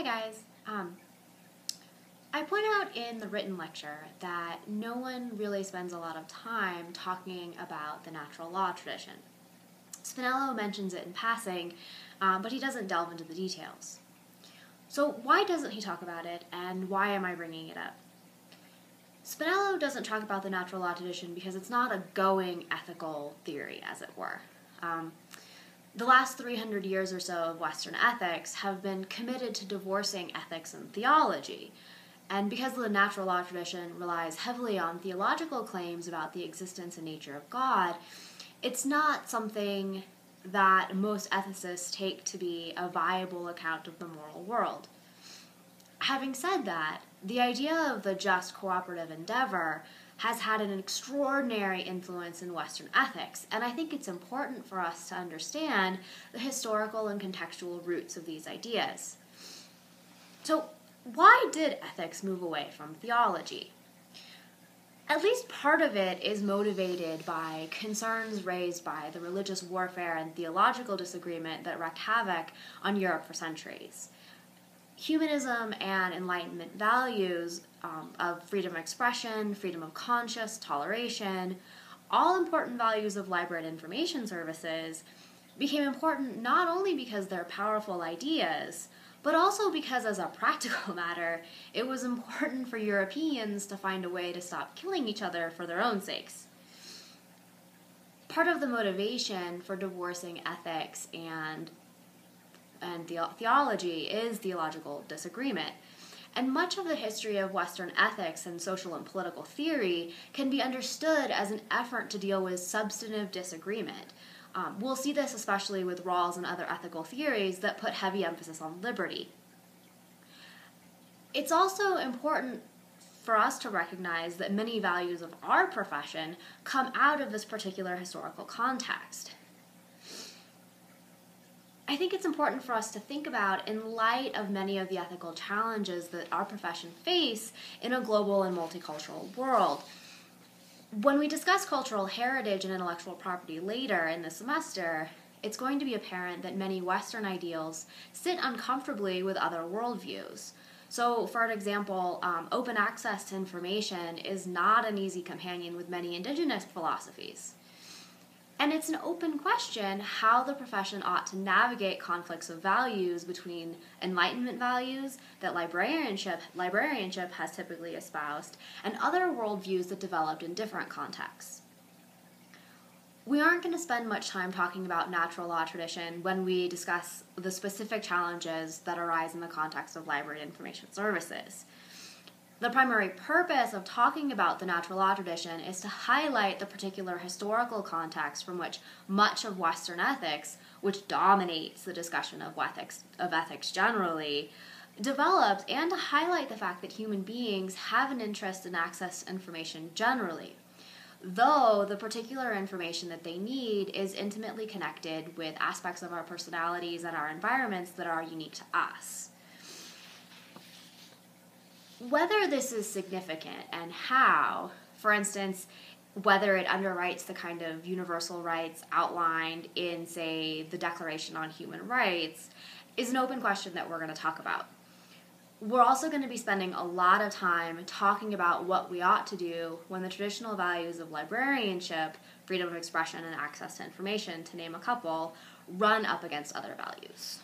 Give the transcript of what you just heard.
guys. I point out in the written lecture that no one really spends a lot of time talking about the natural law tradition. Spinello mentions it in passing, but he doesn't delve into the details. So why doesn't he talk about it, and why am I bringing it up? Spinello doesn't talk about the natural law tradition because it's not a going ethical theory, as it were. The last 300 years or so of Western ethics have been committed to divorcing ethics and theology. And because the natural law tradition relies heavily on theological claims about the existence and nature of God, it's not something that most ethicists take to be a viable account of the moral world. Having said that, the idea of the just cooperative endeavor has had an extraordinary influence in Western ethics, and I think it's important for us to understand the historical and contextual roots of these ideas. So, why did ethics move away from theology? At least part of it is motivated by concerns raised by the religious warfare and theological disagreement that wreaked havoc on Europe for centuries. Humanism and Enlightenment values of freedom of expression, freedom of conscience, toleration, all important values of library and information services, became important not only because they're powerful ideas, but also because, as a practical matter, it was important for Europeans to find a way to stop killing each other for their own sakes. Part of the motivation for divorcing ethics and theology is theological disagreement. And much of the history of Western ethics and social and political theory can be understood as an effort to deal with substantive disagreement. We'll see this especially with Rawls and other ethical theories that put heavy emphasis on liberty. It's also important for us to recognize that many values of our profession come out of this particular historical context. I think it's important for us to think about in light of many of the ethical challenges that our profession face in a global and multicultural world. When we discuss cultural heritage and intellectual property later in the semester, it's going to be apparent that many Western ideals sit uncomfortably with other worldviews. So, for an example, open access to information is not an easy companion with many indigenous philosophies. And it's an open question how the profession ought to navigate conflicts of values between Enlightenment values that librarianship has typically espoused and other worldviews that developed in different contexts. We aren't going to spend much time talking about natural law tradition when we discuss the specific challenges that arise in the context of library and information services. The primary purpose of talking about the natural law tradition is to highlight the particular historical context from which much of Western ethics, which dominates the discussion of ethics generally, developed, and to highlight the fact that human beings have an interest in access to information generally, though the particular information that they need is intimately connected with aspects of our personalities and our environments that are unique to us. Whether this is significant and how, for instance, whether it underwrites the kind of universal rights outlined in, say, the Declaration on Human Rights, is an open question that we're going to talk about. We're also going to be spending a lot of time talking about what we ought to do when the traditional values of librarianship, freedom of expression, and access to information, to name a couple, run up against other values.